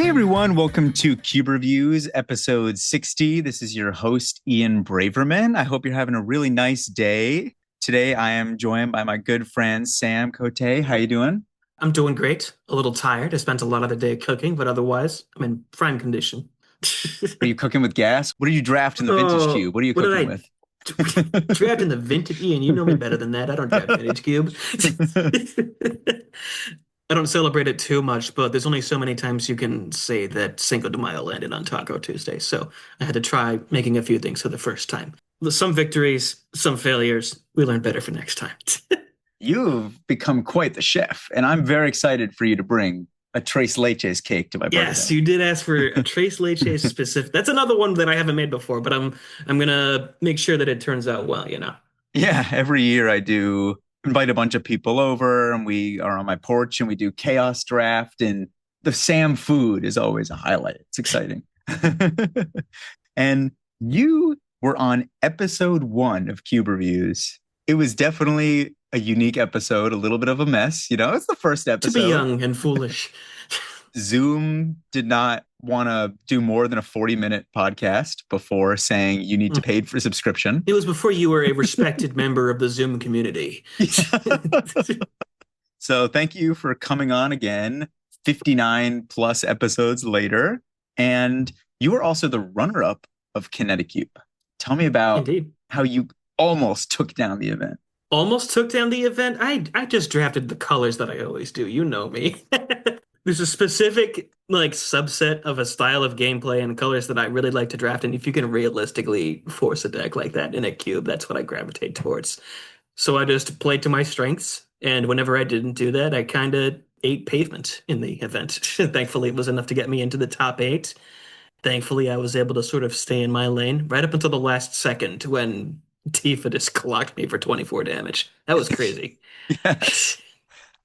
Hey everyone, welcome to Cuberviews, episode 60. This is your host, Ian Braverman. I hope you're having a really nice day. Today I am joined by my good friend, Sam Cote. How you doing? I'm doing great. A little tired. I spent a lot of the day cooking, but otherwise, I'm in prime condition. Are you cooking with gas? What are you drafting the vintage Oh, cube? What are you what did cooking I with? draft in the vintage? Ian, you know me better than that. I don't draft vintage cube. I don't celebrate it too much, but there's only so many times you can say that Cinco de Mayo landed on Taco Tuesday. So I had to try making a few things for the first time. Some victories, some failures. We learn better for next time. You've become quite the chef, and I'm very excited for you to bring a Tres Leches cake to my Yes, birthday. you did ask for a Trace Leche specific. That's another one that I haven't made before, but I'm gonna make sure that it turns out well. Yeah, every year I do invite a bunch of people over and we are on my porch and we do chaos draft and the Sam food is always a highlight. It's exciting. And you were on episode 1 of Cube Reviews. It was definitely a unique episode, a little bit of a mess. It's the first To be episode. young and foolish. Zoom did not want to do more than a 40-minute podcast before saying you need to pay for subscription. It was before you were a respected member of the Zoom community. So thank you for coming on again, 59 plus episodes later. And you were also the runner-up of Kinetic Cube. Tell me about Indeed. how you almost took down the event. Almost took down the event. I just drafted the colors that I always do. You know me. There's a specific like subset of a style of gameplay and colors that I really like to draft, and if you can realistically force a deck like that in a cube, that's what I gravitate towards. So I just played to my strengths, and whenever I didn't do that, I kind of ate pavement in the event. Thankfully, it was enough to get me into the top 8. Thankfully, I was able to sort of stay in my lane right up until the last second when Tifa just clocked me for 24 damage. That was crazy. Yes.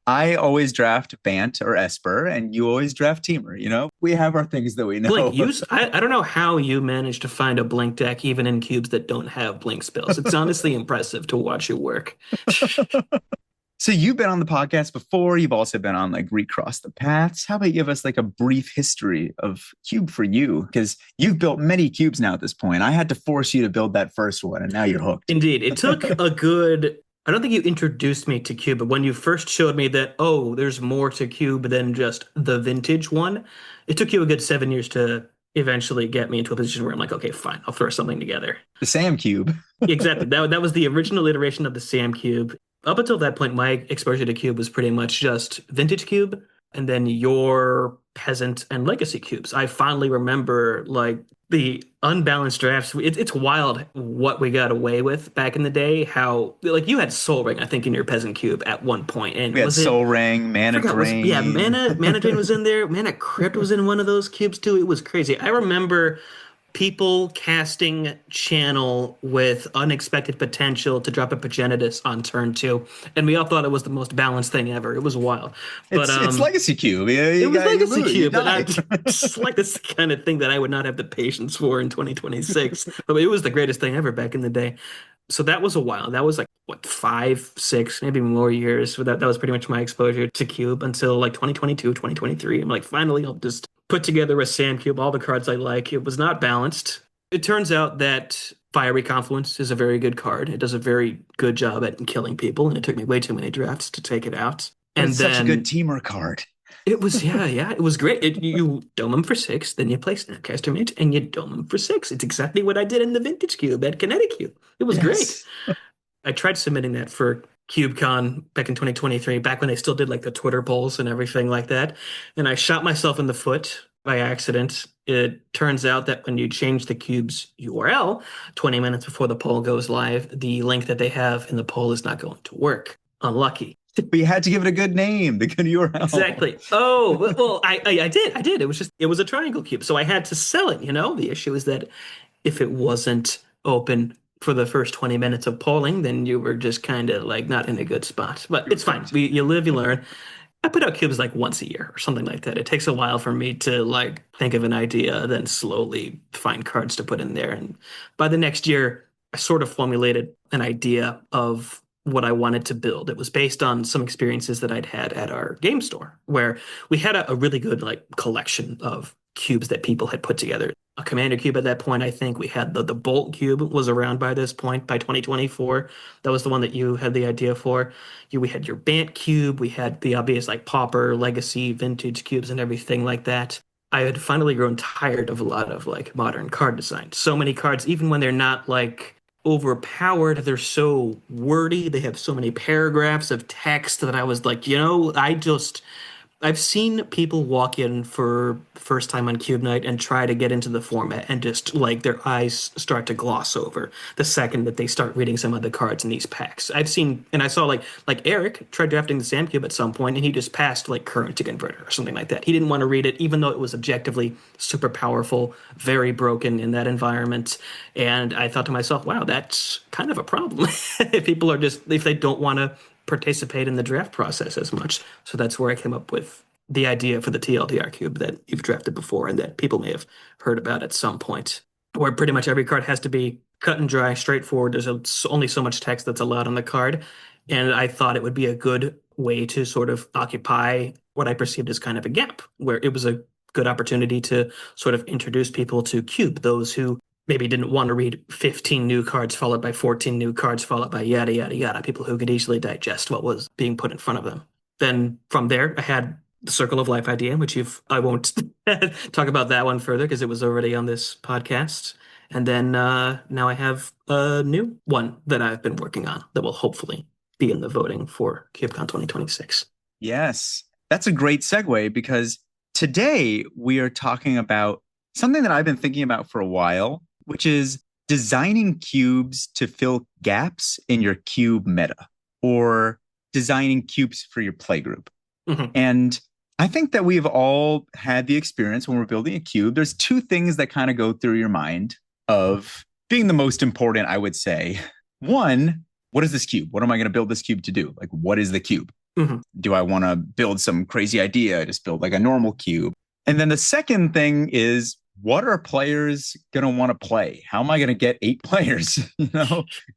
I always draft Bant or Esper, and you always draft Teamer. We have our things that we Blink, know. I don't know how you managed to find a blink deck even in cubes that don't have blink spells. It's honestly impressive to watch you work. So you've been on the podcast before. You've also been on like Recross the Paths. How about you give us like a brief history of Cube for you? Because you've built many cubes now at this point. I had to force you to build that first one, and now you're hooked. Indeed, it took a good. I don't think you introduced me to Cube, but when you first showed me that, oh, there's more to Cube than just the vintage one, it took you a good 7 years to eventually get me into a position where I'm like, okay, fine, I'll throw something together. The Sam Cube. Exactly. That was the original iteration of the Sam Cube. Up until that point, my exposure to Cube was pretty much just Vintage Cube and then your Peasant and Legacy Cubes. I fondly remember like the unbalanced drafts. It's wild what we got away with back in the day. How like you had Soul Ring, I think, in your Peasant Cube at one point, and We had was it? Soul Ring, I Mana forgot. Yeah, Drain. Mana Drain was in there. Mana Crypt was in one of those cubes too. It was crazy. I remember people casting channel with unexpected potential to drop a progenitus on turn 2, and we all thought it was the most balanced thing ever. It was wild. But It's Legacy Cube. it was You Legacy lose, you Cube, and I die. just like this kind of thing that I would not have the patience for in 2026. But it was the greatest thing ever back in the day. So that was a while. That was like what, 5, 6, maybe more years. So that was pretty much my exposure to Cube until like 2022, 2023. I'm like, finally, I'll just put together a Sam Cube, all the cards I like. It was not balanced. It turns out that Fiery Confluence is a very good card. It does a very good job at killing people, and it took me way too many drafts to take it out. But And it's such a good then teamer card. it was, yeah, it was great. You dome them for 6, then you play Snapcaster Mage, and you dome them for 6. It's exactly what I did in the Vintage Cube at Kinetic Cube. It was great. Yes. I tried submitting that for CubeCon back in 2023, back when they still did like the Twitter polls and everything like that. And I shot myself in the foot by accident. It turns out that when you change the cube's URL 20 minutes before the poll goes live, the link that they have in the poll is not going to work. Unlucky. But you had to give it a good name, the good URL. Exactly. Oh, well, I did. It was a triangle cube, so I had to sell it, you know? The issue is that if it wasn't open for the first 20 minutes of polling, then you were just kind of like not in a good spot. But it's fine. You live, you learn. I put out cubes like once a year or something like that. It takes a while for me to like think of an idea, then slowly find cards to put in there. And by the next year, I sort of formulated an idea of what I wanted to build. It was based on some experiences that I'd had at our game store, where we had a really good like collection of cubes that people had put together. A commander cube at that point, I think we had the Bolt cube was around by this point, by 2024. That was the one that you had the idea for. We had your Bant cube, we had the obvious like Pauper, Legacy, Vintage cubes and everything like that. I had finally grown tired of a lot of like modern card design. So many cards, even when they're not like overpowered, they're so wordy. They have so many paragraphs of text that I was like, I've seen people walk in for first time on Cube Night and try to get into the format and just like their eyes start to gloss over the second that they start reading some of the cards in these packs. I've seen and I saw like Eric tried drafting the Sam Cube at some point and he just passed like current to converter or something like that. He didn't want to read it even though it was objectively super powerful, very broken in that environment. And I thought to myself, wow, that's kind of a problem. If people are just if they don't want to participate in the draft process as much. So that's where I came up with the idea for the TLDR cube that you've drafted before and that people may have heard about at some point, where pretty much every card has to be cut and dry, straightforward. Only so much text that's allowed on the card. And I thought it would be a good way to sort of occupy what I perceived as kind of a gap, where it was a good opportunity to sort of introduce people to Cube, those who maybe didn't want to read 15 new cards followed by 14 new cards followed by yada, yada, yada, people who could easily digest what was being put in front of them. Then from there, I had the Circle of Life idea, which I won't talk about that one further because it was already on this podcast. And then now I have a new one that I've been working on that will hopefully be in the voting for CubeCon 2026. Yes, that's a great segue because today we are talking about something that I've been thinking about for a while, which is designing cubes to fill gaps in your cube meta or designing cubes for your playgroup. Mm-hmm. And I think that we've all had the experience when we're building a cube. There's two things that kind of go through your mind of being the most important, I would say. One, what is this cube? What am I going to build this cube to do? Like, what is the cube? Mm-hmm. Do I want to build some crazy idea? Just build like a normal cube. And then the second thing is, what are players going to want to play? How am I going to get 8 players?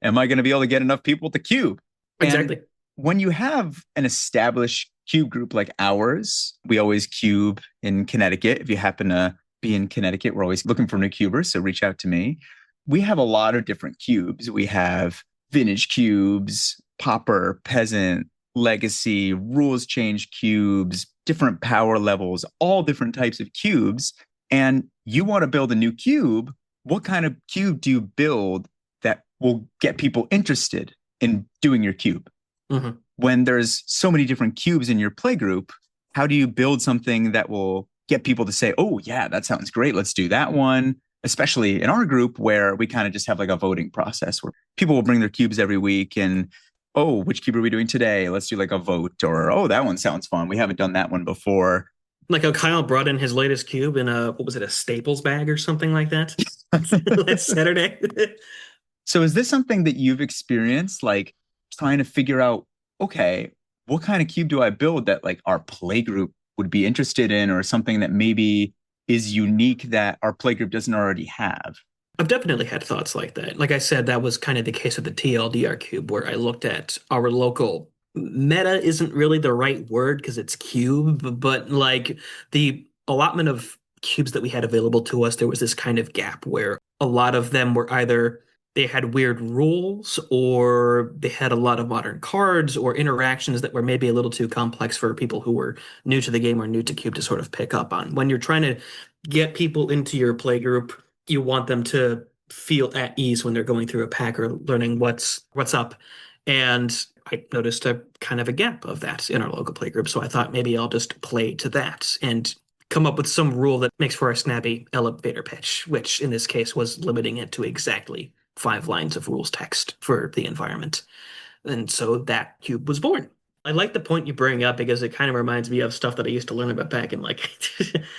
Am I going to be able to get enough people to cube? Exactly. And when you have an established cube group like ours, we always cube in Connecticut. If you happen to be in Connecticut, we're always looking for new cubers. So reach out to me. We have a lot of different cubes. We have vintage cubes, pauper, peasant, legacy, rules change cubes, different power levels, all different types of cubes. And you want to build a new cube. What kind of cube do you build that will get people interested in doing your cube? Mm-hmm. When there's so many different cubes in your playgroup, how do you build something that will get people to say, oh, yeah, that sounds great. Let's do that one. Especially in our group where we kind of just have like a voting process where people will bring their cubes every week and, oh, which cube are we doing today? Let's do like a vote or, oh, that one sounds fun. We haven't done that one before. Like how Kyle brought in his latest cube in a Staples bag or something like that last Saturday. So is this something that you've experienced, like trying to figure out, okay, what kind of cube do I build that like our playgroup would be interested in or something that maybe is unique that our playgroup doesn't already have? I've definitely had thoughts like that. Like I said, that was kind of the case with the TLDR cube where I looked at our local meta isn't really the right word because it's cube, but like the allotment of cubes that we had available to us, there was this kind of gap where a lot of them were either they had weird rules or they had a lot of modern cards or interactions that were maybe a little too complex for people who were new to the game or new to cube to sort of pick up on. When you're trying to get people into your playgroup, you want them to feel at ease when they're going through a pack or learning what's up. And I noticed a kind of a gap of that in our local playgroup. So I thought maybe I'll just play to that and come up with some rule that makes for a snappy elevator pitch, which in this case was limiting it to exactly 5 lines of rules text for the environment. And so that cube was born. I like the point you bring up because it kind of reminds me of stuff that I used to learn about back in like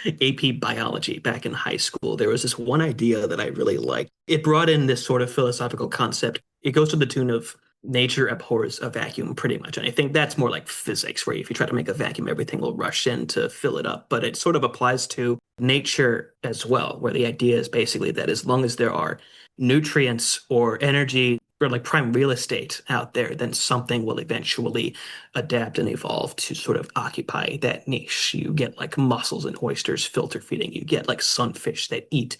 AP biology back in high school. There was this one idea that I really liked. It brought in this sort of philosophical concept. It goes to the tune of nature abhors a vacuum pretty much. And I think that's more like physics, where if you try to make a vacuum, everything will rush in to fill it up. But it sort of applies to nature as well, where the idea is basically that as long as there are nutrients or energy or like prime real estate out there, then something will eventually adapt and evolve to sort of occupy that niche. You get like mussels and oysters filter feeding. You get like sunfish that eat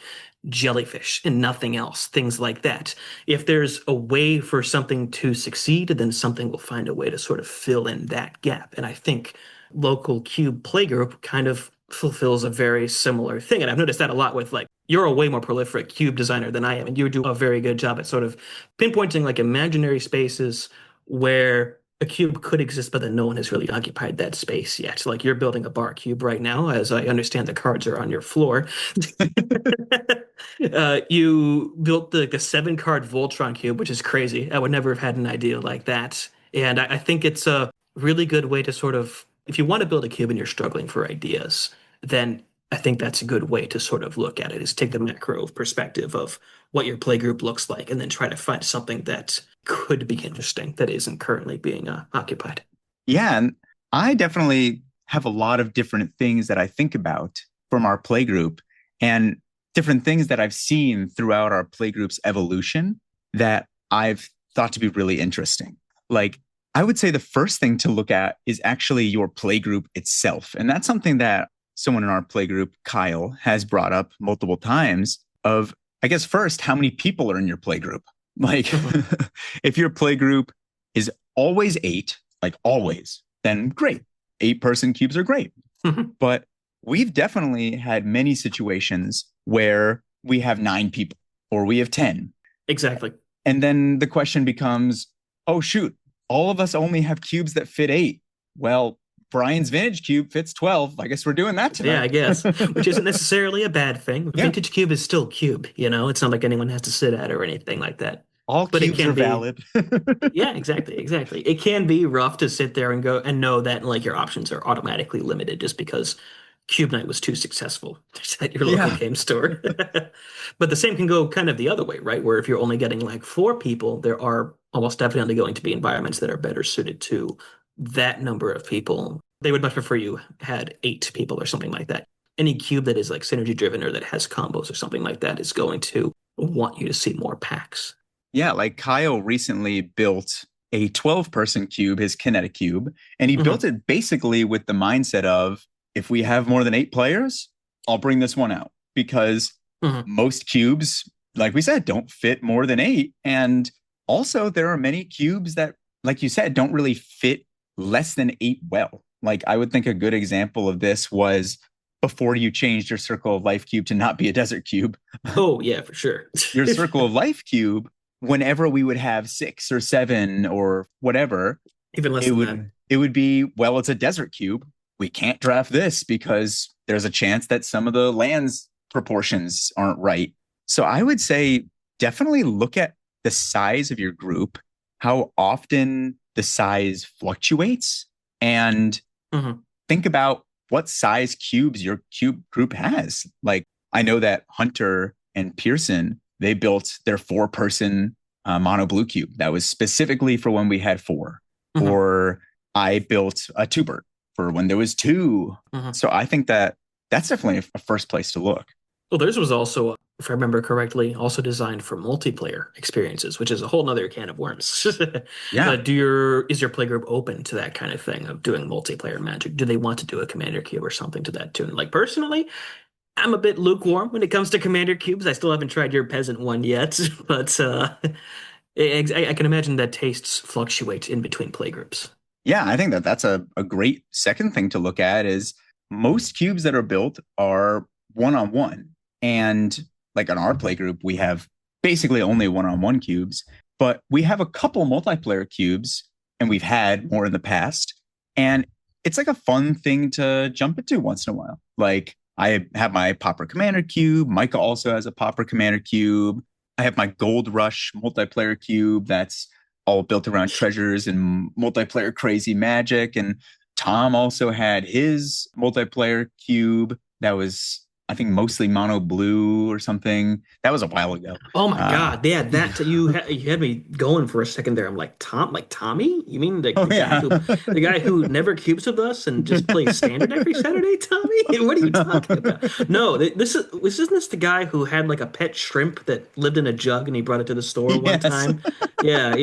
jellyfish and nothing else, things like that. If there's a way for something to succeed, then something will find a way to sort of fill in that gap. And I think local cube playgroup kind of fulfills a very similar thing. And I've noticed that a lot with like, you're a way more prolific cube designer than I am, and you do a very good job at sort of pinpointing like imaginary spaces where a cube could exist, but then no one has really occupied that space yet. Like you're building a bar cube right now, as I understand the cards are on your floor. You built the seven card Voltron cube, which is crazy. I would never have had an idea like that. And I think it's a really good way to sort of, if you want to build a cube and you're struggling for ideas, then I think that's a good way to sort of look at it, is take the macro perspective of what your playgroup looks like and then try to find something that could be interesting that isn't currently being occupied. Yeah, and I definitely have a lot of different things that I think about from our playgroup and different things that I've seen throughout our playgroup's evolution that I've thought to be really interesting. Like, I would say the first thing to look at is actually your playgroup itself. And that's something that someone in our playgroup, Kyle, has brought up multiple times of, I guess, first, how many people are in your playgroup? Like, if your playgroup is always eight, like always, then great. 8-person cubes are great. But we've definitely had many situations where we have 9 people or we have 10. Exactly. And then the question becomes, oh, shoot, all of us only have cubes that fit 8. Well, Brian's vintage cube fits 12. I guess we're doing that tonight. Yeah, I guess, which isn't necessarily a bad thing. Yeah. Vintage cube is still cube, It's not like anyone has to sit at or anything like that. All But it cubes can are be, valid. yeah, exactly. It can be rough to sit there and go and know that like your options are automatically limited just because Cube Night was too successful at your local Yeah. game store. But the same can go kind of the other way, right? Where if you're only getting like 4 people, there are almost definitely going to be environments that are better suited to that number of people. They would much prefer you had 8 people or something like that. Any cube that is like synergy driven or that has combos or something like that is going to want you to see more packs. Yeah, like Kyle recently built a 12-person cube, his kinetic cube, and he built it basically with the mindset of, if we have more than 8 players, I'll bring this one out, because most cubes, like we said, don't fit more than 8. And also there are many cubes that, like you said, don't really fit less than 8 well. Like, I would think a good example of this was before you changed your Circle of Life cube to not be a desert cube. Oh, yeah, for sure. Your Circle of Life cube, whenever we would have 6 or 7 or whatever, even less it would be, well, it's a desert cube. We can't draft this because there's a chance that some of the land's proportions aren't right. So I would say definitely look at the size of your group, how often the size fluctuates, and think about what size cubes your cube group has. Like, I know that Hunter and Pearson, they built their 4-person mono blue cube that was specifically for when we had 4. Or I built a tuber for when there was 2. So I think that that's definitely a first place to look. Well, theirs was also, if I remember correctly, also designed for multiplayer experiences, which is a whole nother can of worms. Yeah. Is your playgroup open to that kind of thing of doing multiplayer Magic? Do they want to do a commander cube or something to that tune? Like, personally, I'm a bit lukewarm when it comes to commander cubes. I still haven't tried your peasant one yet, but I can imagine that tastes fluctuate in between playgroups. Yeah, I think that that's a great second thing to look at is most cubes that are built are one-on-one. And like on our playgroup, we have basically only one-on-one cubes, but we have a couple multiplayer cubes, and we've had more in the past. And it's like a fun thing to jump into once in a while. Like, I have my Pauper Commander cube. Micah also has a Pauper Commander cube. I have my Gold Rush multiplayer cube that's all built around treasures and multiplayer crazy magic. And Tom also had his multiplayer cube that was I think mostly mono blue or something. That was a while ago. Oh my Uh, God. Yeah, you had me going for a second there. I'm like, Tommy? You mean oh yeah. the guy who never cubes with us and just plays standard every Saturday, Tommy? What are you talking about? No, isn't this the guy who had like a pet shrimp that lived in a jug and he brought it to the store one Yes. time? Yeah.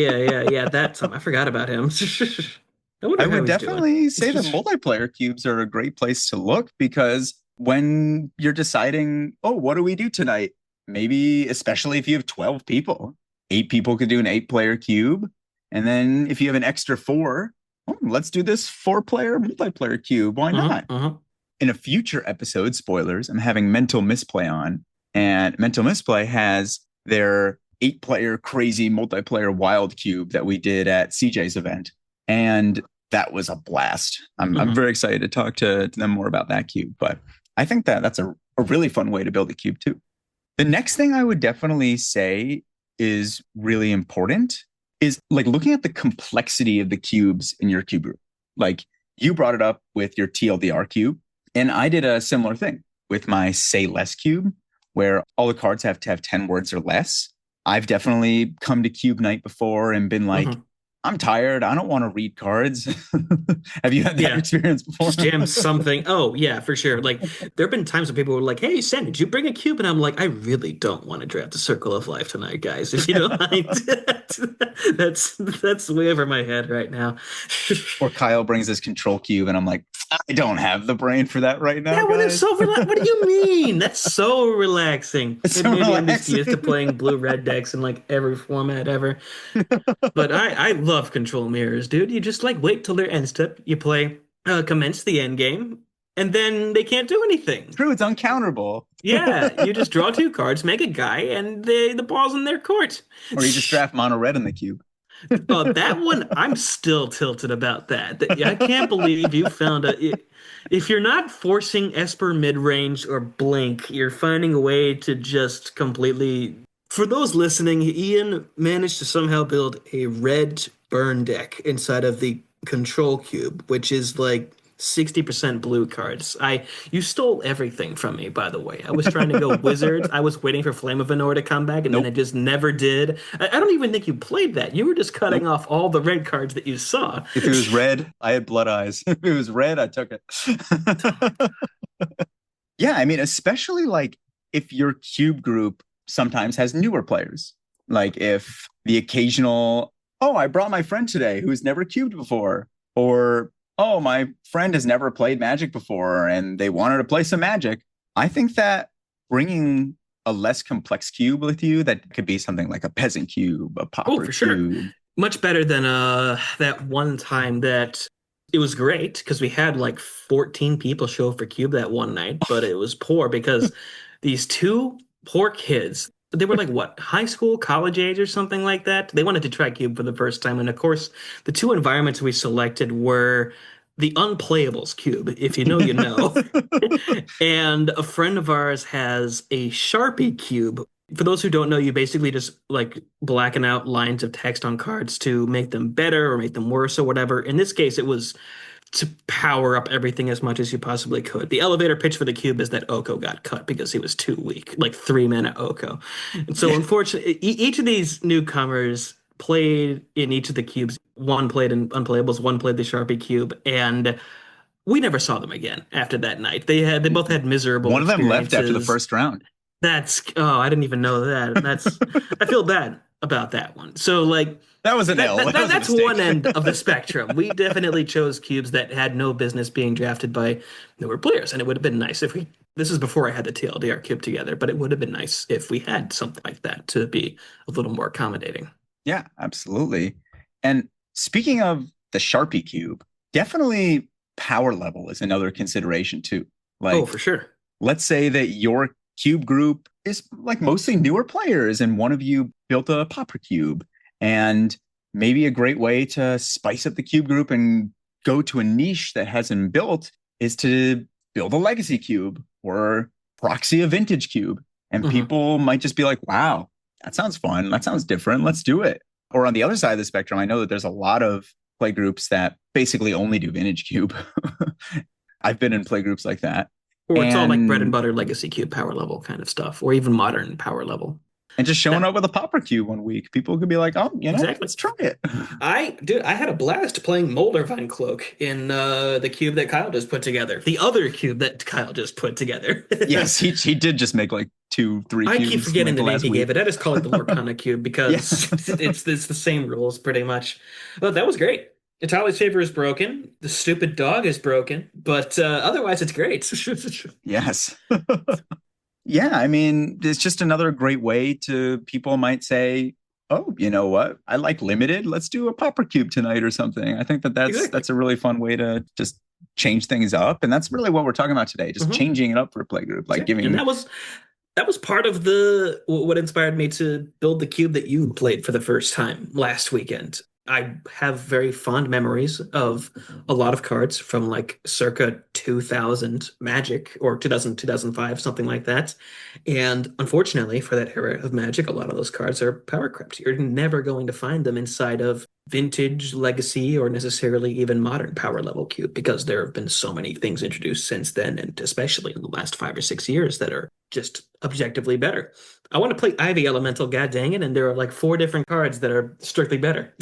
That Tom. I forgot about him. I I wonder how would he's doing. definitely say that multiplayer cubes are a great place to look because when you're deciding, oh, what do we do tonight? Maybe, especially if you have 12 people, 8 people could do an 8 player cube. And then if you have an extra four, oh, let's do this 4 player multiplayer cube. Why Uh-huh, not? uh-huh. In a future episode, spoilers, I'm having Mental Misplay on, and Mental Misplay has their 8 player crazy multiplayer wild cube that we did at CJ's event. And that was a blast. I'm Mhm. very excited to talk to them more about that cube. But I think that's a really fun way to build a cube too. The next thing I would definitely say is really important is like looking at the complexity of the cubes in your cube group. Like you brought it up with your TLDR cube, and I did a similar thing with my say less cube, where all the cards have to have 10 words or less. I've definitely come to cube night before and been like, Mhm. I'm tired. I don't want to read cards. Have you had that Yeah. experience before? Just jam something. Oh, yeah, for sure. Like there have been times when people were like, "Hey, Sam, did you bring a cube?" And I'm like, "I really don't want to draft the Circle of Life tonight, guys. If you don't mind." That's way over my head right now. Or Kyle brings his control cube, and I'm like, I don't have the brain for that right now, That one is guys. so What do you mean? That's so relaxing. It's And so maybe I'm just used to relaxing. playing blue-red decks in like every format ever. But I love control mirrors, dude. You just like wait till their end step. You play commence the end game, and then they can't do anything. True, it's uncounterable. Yeah, you just draw 2 cards, make a guy, and the ball's in their court. Or you just draft mono red in the cube. Oh, that one, I'm still tilted about that. I can't believe you found if you're not forcing Esper mid-range or Blink, you're finding a way to just completely. For those listening, Ian managed to somehow build a red burn deck inside of the control cube, which is like 60% blue cards. You stole everything from me, by the way. I was trying to go wizards. I was waiting for Flame of Venor to come back, and then Nope. it just never did. I don't even think you played that. You were just cutting Nope. off all the red cards that you saw. If it was red, I had blood eyes. If it was red, I took it. Yeah, I mean, especially like if your cube group sometimes has newer players. Like if the occasional, oh, I brought my friend today who's never cubed before, or oh, my friend has never played Magic before and they wanted to play some Magic. I think that bringing a less complex cube with you that could be something like a peasant cube, a Oh, pauper for sure. cube. Much better than that one time that it was great because we had like 14 people show up for Cube that one night, but it was poor because these two poor kids, they were like what, high school, college age or something like that. They wanted to try Cube for the first time. And of course, the 2 environments we selected were the unplayables cube. If you know, you know. And a friend of ours has a Sharpie cube. For those who don't know, you basically just like blacken out lines of text on cards to make them better or make them worse or whatever. In this case, it was to power up everything as much as you possibly could. The elevator pitch for the cube is that Oko got cut because he was too weak, like 3 mana Oko. And so, Yeah. unfortunately, each of these newcomers played in each of the cubes. One played in Unplayables, one played the Sharpie cube, and we never saw them again after that night. They both had miserable One of them left after the experiences. first round. I didn't even know that. I feel bad about that one. So like That was an L. That was a that's one mistake. end of the spectrum. We definitely chose cubes that had no business being drafted by newer players, and it would have been nice if we. This is before I had the TLDR cube together, but it would have been nice if we had something like that to be a little more accommodating. Yeah, absolutely. And speaking of the Sharpie cube, definitely power level is another consideration too. Oh, Like, for sure. let's say that your cube group is like mostly newer players, and one of you built a popper cube. And maybe a great way to spice up the cube group and go to a niche that hasn't built is to build a legacy cube or proxy a vintage cube. And Mhm. people might just be like, wow, that sounds fun. That sounds different. Let's do it. Or on the other side of the spectrum, I know that there's a lot of play groups that basically only do vintage cube. I've been in play groups like that. Or it's all like bread and and butter legacy cube power level kind of stuff, or even modern power level. just showing That, up with a popper cube one week. People could be like, oh, exactly. let's try it. I had a blast playing Moldervine Cloak in the cube that Kyle just put together. The other cube that Kyle just put together. Yes, he did just make like two, three I keep cubes in forgetting like the the name last he gave week. it. I just call it the Lorcana cube Yeah. because it's the same rules pretty much. But that was great. Itali's favor is broken. The stupid dog is broken, but otherwise it's great. Yes. Yeah, I mean, it's just another great way to people might say, "Oh, you know what? I like limited. Let's do a popper cube tonight or something." I think that Exactly. that's a really fun way to just change things up, and that's really what we're talking about today, just Mhm. changing it up for playgroup, like Exactly. And giving. that was part of the what inspired me to build the cube that you played for the first time last weekend. I have very fond memories of a lot of cards from like circa 2000 Magic or 2000, 2005, something like that. And unfortunately, for that era of Magic, a lot of those cards are power crept. You're never going to find them inside of vintage, legacy, or necessarily even modern power level cube because there have been so many things introduced since then, and especially in the last 5 or 6 years that are just objectively better. I want to play Ivy Elemental, god dang it, and there are like four different cards that are strictly better.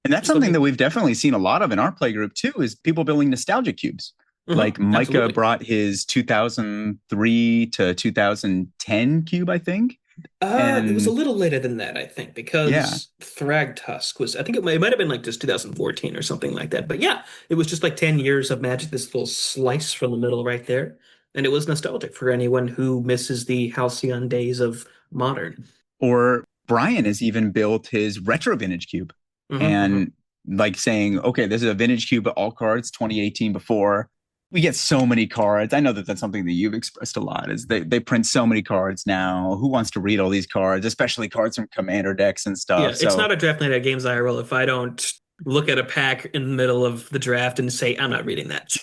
And that's Just something that looking. we've definitely seen a lot of in our playgroup too, is people building nostalgia cubes. Like Micah Absolutely. brought his 2003 to 2010 cube, I think. It was a And little later than that, I think, yeah, because Thragtusk was, I think it might have been like just 2014 or something like that. But yeah, it was just like 10 years of Magic, this little slice from the middle right there. And it was nostalgic for anyone who misses the halcyon days of modern. or Brian has even built his retro vintage cube Hmm. and like saying, okay, this is a vintage cube, but all cards 2018 before. We get so many cards. I know that that's something that you've expressed a lot is they print so many cards now. Who wants to read all these cards, especially cards from commander decks and stuff? Yeah, it's So not a draft night at Games IRL if I don't look at a pack in the middle of the draft and say, I'm not reading that.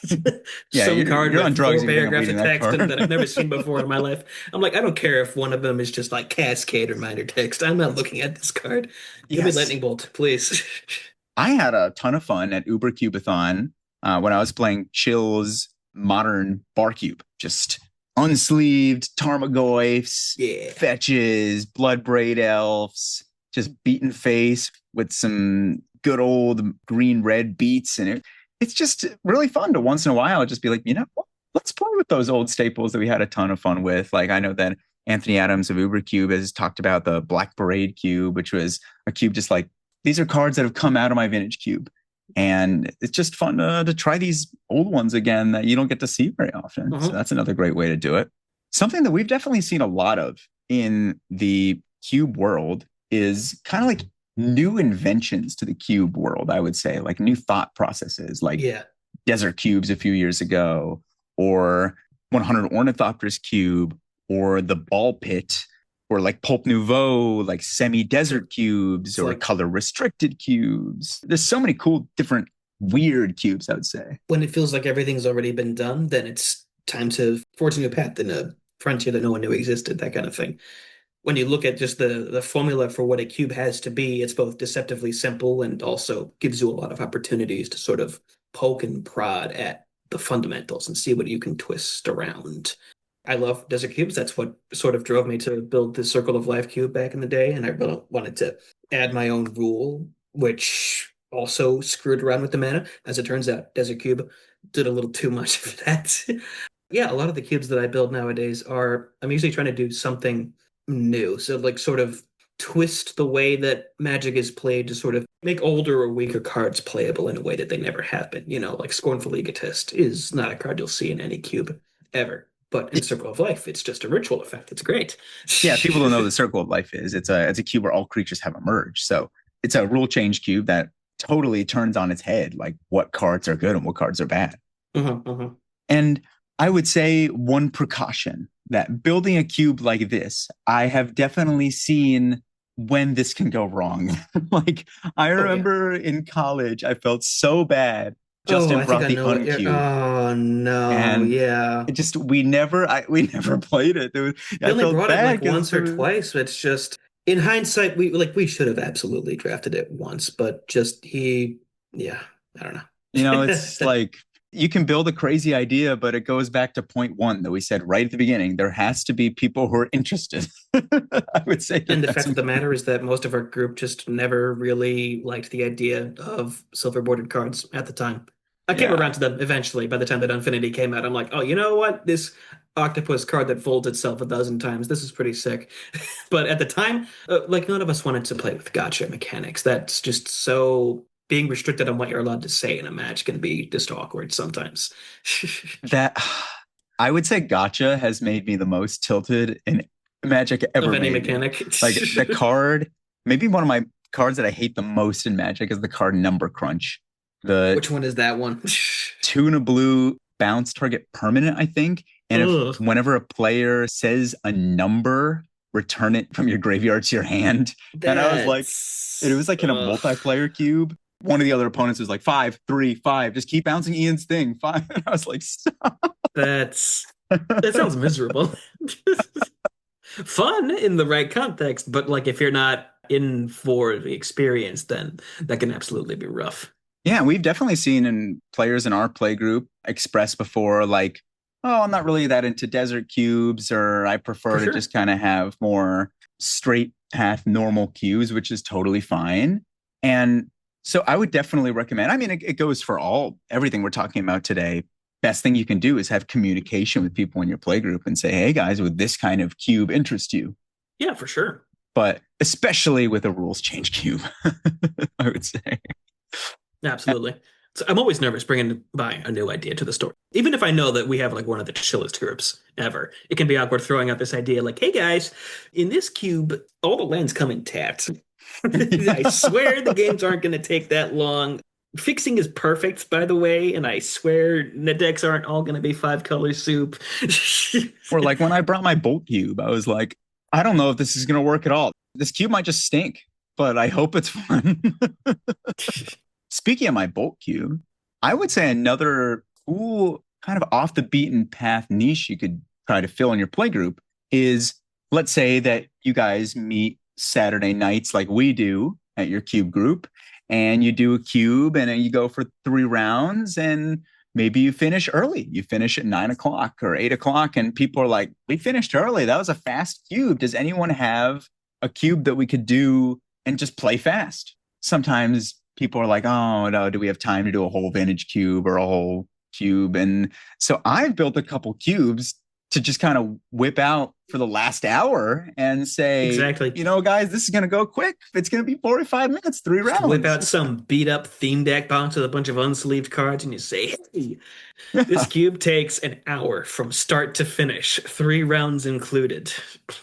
yeah, Some card you're on with four drugs if you think I'm paragraphs reading of that text and card. that I've never seen before in my life. I'm like, I don't care if one of them is just like cascade reminder text. I'm not looking at this card. Give me Yes. Lightning Bolt, please. I had a ton of fun at Uber Cubathon when I was playing Chill's modern bar cube. Just unsleeved Tarmogoyfs, Yeah. fetches, blood braid elves, just beaten face with some good old green red beats. And it's just really fun to once in a while just be like, let's play with those old staples that we had a ton of fun with. Like I know that Anthony Adams of Uber Cube has talked about the Black Parade cube, which was a cube just like these are cards that have come out of my vintage cube. And it's just fun to try these old ones again that you don't get to see very often. So Uh-huh. that's another great way to do it. Something that we've definitely seen a lot of in the cube world is kind of like new inventions to the cube world, I would say, like new thought processes, like Yeah. desert cubes a few years ago, or 100 Ornithopters cube, or the ball pit, or like Pulp Nouveau, like semi-desert cubes, It's or like color restricted cubes. There's so many cool, different, weird cubes, I would say. when it feels like everything's already been done, then it's time to forge a new path in a frontier that no one knew existed, that kind of thing. When you look at just the formula for what a cube has to be, it's both deceptively simple and also gives you a lot of opportunities to sort of poke and prod at the fundamentals and see what you can twist around. I love desert cubes. That's what sort of drove me to build the Circle of Life cube back in the day, and I really wanted to add my own rule, which also screwed around with the mana. As it turns out, Desert Cube did a little too much of that. Yeah, a lot of the cubes that I build nowadays are I'm usually trying to do something new. So like sort of twist the way that Magic is played to sort of make older or weaker cards playable in a way that they never have been. Like Scornful Egotist is not a card you'll see in any cube ever. But in Circle of Life, it's just a ritual effect. It's great. Yeah, people don't know what the Circle of Life is. It's a cube where all creatures have emerged. So it's a rule change cube that totally turns on its head, like what cards are good and what cards are bad. Uh-huh, uh-huh. And I would say one precaution that building a cube like this, I have definitely seen when this can go wrong. Like I Oh yeah. remember in college, I felt so bad. Oh, Justin I think brought I the know what you're. uncube, Oh no, and yeah. it just we never played it. He I only felt brought it bad like because once or twice. It's just in hindsight, we should have absolutely drafted it once, but just yeah, I don't it's know. like You can build a crazy idea, but it goes back to point one that we said right at the beginning. There has to be people who are interested. I would say And that the that's fact of the matter important. is that most of our group just never really liked the idea of silver bordered cards at the time. I came Yeah. around to them eventually by the time that Infinity came out. I'm like, oh, you know what? This octopus card that folds itself 1,000 times. This is pretty sick. But at the time, like none of us wanted to play with gotcha mechanics. That's just so being restricted on what you're allowed to say in a match can be just awkward sometimes. That I would say gotcha has made me the most tilted in Magic Of ever any made me. mechanic. Like the card, maybe one of my cards that I hate the most in Magic is the card Number Crunch. The Which one is that one? two and a blue bounce target permanent, I think. And if Ugh, whenever a player says a number, return it from your graveyard to your hand. And I was like, it was that's like in a multiplayer cube. One of the other opponents was like 5, 3, 5. Just keep bouncing Ian's thing. 5. And I was like, stop. that's that sounds miserable. Fun in the right context, but like if you're not in for the experience, then that can absolutely be rough. Yeah, we've definitely seen in players in our play group express before, like, oh, I'm not really that into desert cubes, or I For prefer to sure. just kind of have more straight path normal cubes, which is totally fine. And so I would definitely recommend, I mean, it goes for everything we're talking about today. Best thing you can do is have communication with people in your play group and say, hey guys, would this kind of cube interest you? Yeah, for sure. But especially with a rules change cube, I would say. Absolutely. So I'm always nervous bringing by a new idea to the store. Even if I know that we have like one of the chillest groups ever, it can be awkward throwing out this idea like, hey guys, in this cube, all the lands come in tapped. I swear the games aren't going to take that long. Fixing is perfect, by the way, and I swear the decks aren't all going to be five color soup. Or like when I brought my bolt cube, I was like, I don't know if this is going to work at all. This cube might just stink, but I hope it's fun. Speaking of my bolt cube, I would say another cool kind of off the beaten path niche you could try to fill in your play group is, let's say that you guys meet Saturday nights like we do at your cube group, and you do a cube and then you go for 3 rounds, and maybe you finish early. You finish at 9 o'clock or 8 o'clock, and people are like, we finished early. That was a fast cube. Does anyone have a cube that we could do and just play fast? Sometimes people are like, oh no, do we have time to do a whole vintage cube or a whole cube? And so I've built a couple cubes to just kind of whip out for the last hour and say, Exactly. you know, guys, this is going to go quick. It's going to be 45 minutes, three Just whip rounds. out some beat up theme deck box with a bunch of unsleeved cards and you say, hey, this Yeah. cube takes an hour from start to finish, 3 rounds included.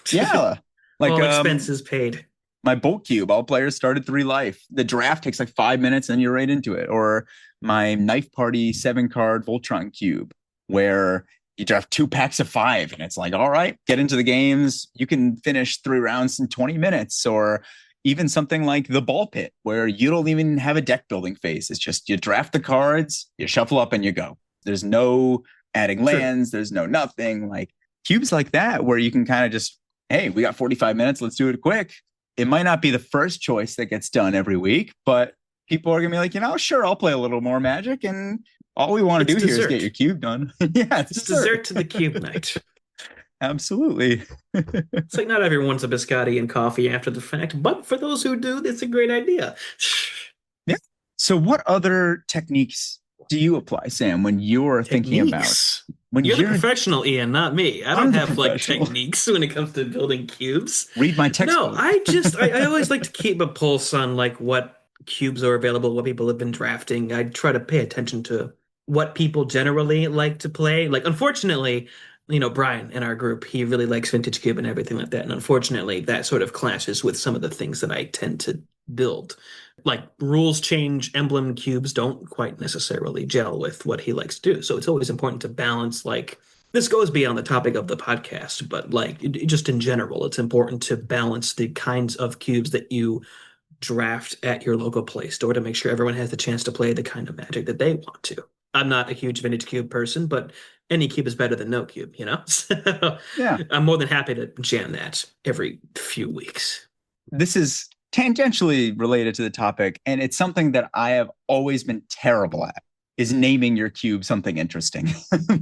Yeah. Like All expenses paid. my bolt cube, all players started 3 life. The draft takes like 5 minutes and you're right into it. Or my knife party 7 card Voltron cube, where you draft 2 packs of 5 and it's like, all right, get into the games. You can finish 3 rounds in 20 minutes. Or even something like the ball pit, where you don't even have a deck building phase. It's just you draft the cards, you shuffle up and you go. There's no adding True. lands, there's no nothing. Like cubes like that, where you can kind of just, hey, we got 45 minutes, let's do it quick. It might not be the first choice that gets done every week, but people are gonna be like, sure, I'll play a little more Magic, and all we want to It's do here is get your dessert. cube done. Yeah, it's It's dessert. dessert to the cube night. Absolutely. It's like not everyone wants a biscotti and coffee after the fact, but for those who do, it's a great idea. Yeah. So, what other techniques do you apply, Sam, when you're thinking about Techniques. when You're the you're professional, Ian, not me. I I'm don't the have like professional. techniques when it comes to building cubes. Read my No, textbook. I always like to keep a pulse on like what cubes are available, what people have been drafting. I try to pay attention to what people generally like to play. Like unfortunately, Brian in our group, he really likes vintage cube and everything like that. And unfortunately, that sort of clashes with some of the things that I tend to build. Like rules change, emblem cubes don't quite necessarily gel with what he likes to do. So it's always important to balance like this goes beyond the topic of the podcast, but like just in general, it's important to balance the kinds of cubes that you draft at your local play store to make sure everyone has the chance to play the kind of Magic that they want to. I'm not a huge vintage cube person, but any cube is better than no cube, you know? So Yeah. I'm more than happy to jam that every few weeks. This is tangentially related to the topic, and it's something that I have always been terrible at. is naming your cube something interesting.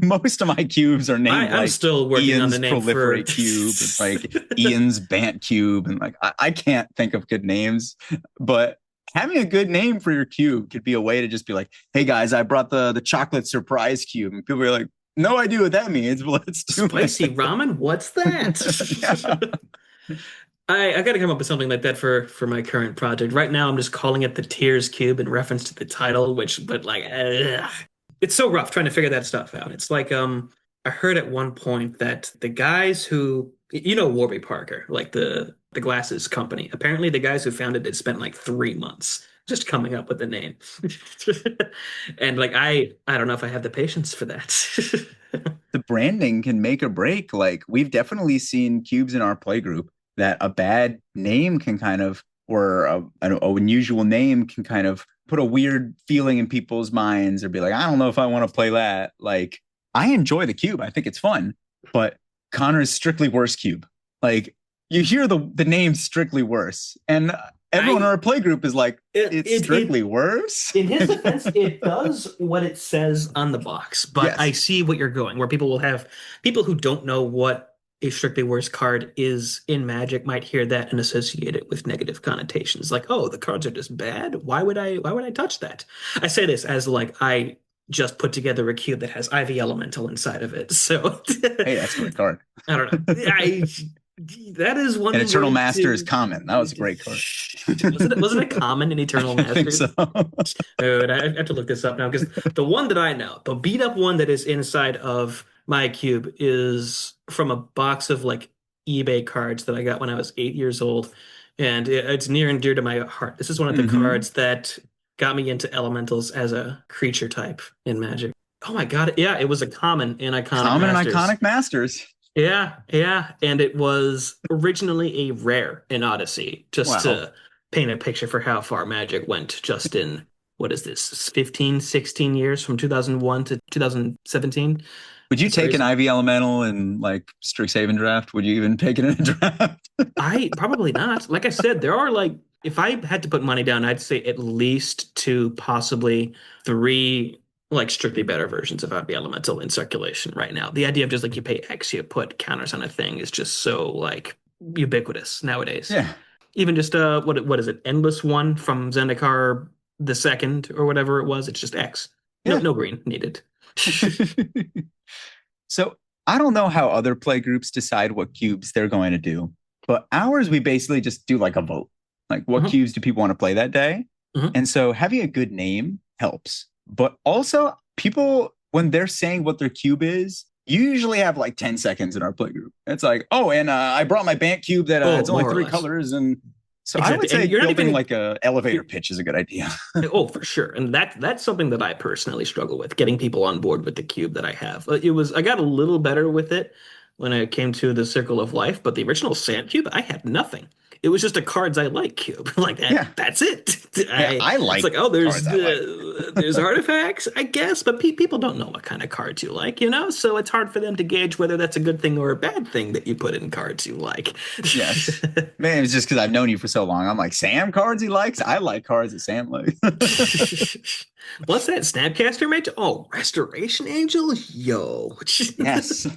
Most of my cubes are named I'm like still working on the Ian's name for. proliferate cube and like Ian's Bant cube. And like, I can't think of good names, but having a good name for your cube could be a way to just be like, hey guys, I brought the chocolate surprise cube. And people are like, no idea what that means, but let's do Spicy it. ramen? What's that? Yeah. I got to come up with something like that for my current project. Right now, I'm just calling it the Tears Cube in reference to the title, which, but like, it's so rough trying to figure that stuff out. It's like, I heard at one point that the guys who, Warby Parker, like the glasses company, apparently the guys who founded it spent like 3 months just coming up with the name. And like, I don't know if I have the patience for that. The branding can make or break. Like we've definitely seen cubes in our play group that a bad name can kind of, or an unusual name can kind of put a weird feeling in people's minds or be like, I don't know if I want to play that. Like I enjoy the cube. I think it's fun, but Connor's Strictly Worse cube. Like you hear the name Strictly Worse, and everyone in I our play group is like, it's Strictly it Worse. In his defense, it does what it says on the box, but I Yes. see what you're going, where people will have people who don't know what a strictly worse card is in Magic might hear that and associate it with negative connotations. Like, oh, the cards are just bad. Why would I touch that? I say this as like I just put together a cube that has Ivy Elemental inside of it. So Hey, that's a great card. I don't know. I that is one And Eternal way Master is to. common. That was a great card. Was it a common in Eternal I think so. Masters? Dude, I have to look this up now because the one that I know, the beat up one that is inside of my cube is from a box of like eBay cards that I got when I was 8 years old. And it's near and dear to my heart. This is one of the Mm-hmm. cards that got me into elementals as a creature type in Magic. Oh my God. Yeah, it was a common in Iconic Common and Masters. iconic masters. Yeah, yeah. And it was originally a rare in Odyssey, just Wow. to paint a picture for how far Magic went just in, what is this, 15, 16 years from 2001 to 2017. Would you It's take an crazy. Ivy Elemental in like Strixhaven draft? Would you even take it in a draft? I probably not. Like I said, there are like, if I had to put money down, I'd say at least two, possibly three, like strictly better versions of Ivy Elemental in circulation right now. The idea of just like you pay X, you put counters on a thing is just so like ubiquitous nowadays. Yeah. Even just what is it? Endless One from Zendikar the second or whatever it was. It's just X. No, Yeah. no green needed. So I don't know how other play groups decide what cubes they're going to do, but ours, we basically just do like a vote. Like what Mhm, cubes do people want to play that day? mhm. And so having a good name helps. But also, people, when they're saying what their cube is, you usually have like 10 seconds in our play group. It's like, oh, and I brought my Bant cube that Oh, it's only more or three less. colors. And so I would Exactly. And say you're not building even like a elevator pitch is a good idea. oh, for sure. And that's something that I personally struggle with, getting people on board with the cube that I have. I got a little better with it when it came to the Circle of Life, but the original Sand Cube, I had nothing. It was just a cards I like cube. Like that, Yeah. that's it. Yeah, I It's like like, oh, cards I like. there's artifacts, I guess, but pe people don't know what kind of cards you like, you know? So it's hard for them to gauge whether that's a good thing or a bad thing that you put in cards you like. Yes. Man, it's just because I've known you for so long. I'm like, Sam cards he likes? I like cards that Sam likes. What's that? Snapcaster Mage? Oh, Restoration Angel? Yo. Yes.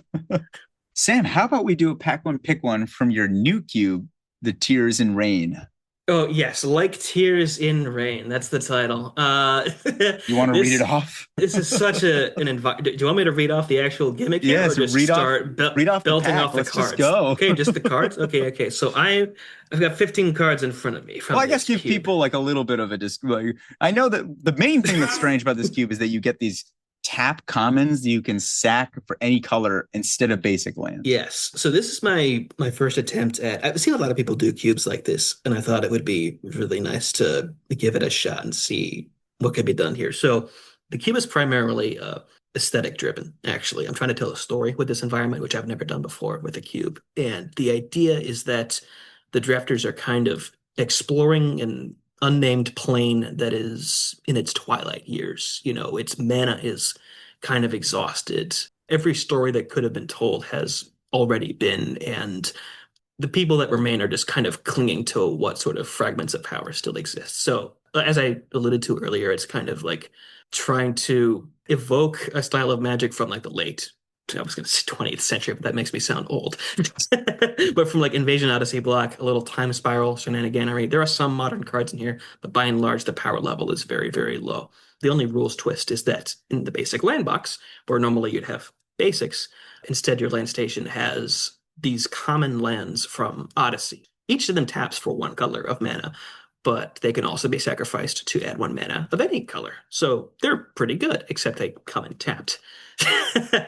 Sam, how about we do a pack one, pick one from your new cube, the Tears in Rain? Oh, yes, like Tears in Rain. That's the title. You want to read it This off? this is such an environment. Do you want me to read off the actual gimmick here or Yes, just start read off the belting pack. off the Let's just cards? go. Okay, just the cards? Okay, okay. So I've got 15 cards in front of me Well, from I guess this give cube. people like a little bit of a like, I know that the main thing that's strange about this cube is that you get these tap commons that you can sack for any color instead of basic lands. Yes. So this is my first attempt at. I've seen a lot of people do cubes like this, and I thought it would be really nice to give it a shot and see what could be done here. So the cube is primarily aesthetic driven, actually. I'm trying to tell a story with this environment, which I've never done before with a cube. And the idea is that the drafters are kind of exploring an unnamed plane that is in its twilight years. Its mana is kind of exhausted. Every story that could have been told has already been, and the people that remain are just kind of clinging to what sort of fragments of power still exist. So as I alluded to earlier, it's kind of like trying to evoke a style of magic from like the late, I was going to say 20th century, but that makes me sound old. But from like Invasion Odyssey block, a little time spiral shenaniganery. There are some modern cards in here, but by and large, the power level is very, very low. The only rules twist is that in the basic land box, where normally you'd have basics, instead your land station has these common lands from Odyssey. Each of them taps for one color of mana, but they can also be sacrificed to add one mana of any color. So they're pretty good, except they come in tapped.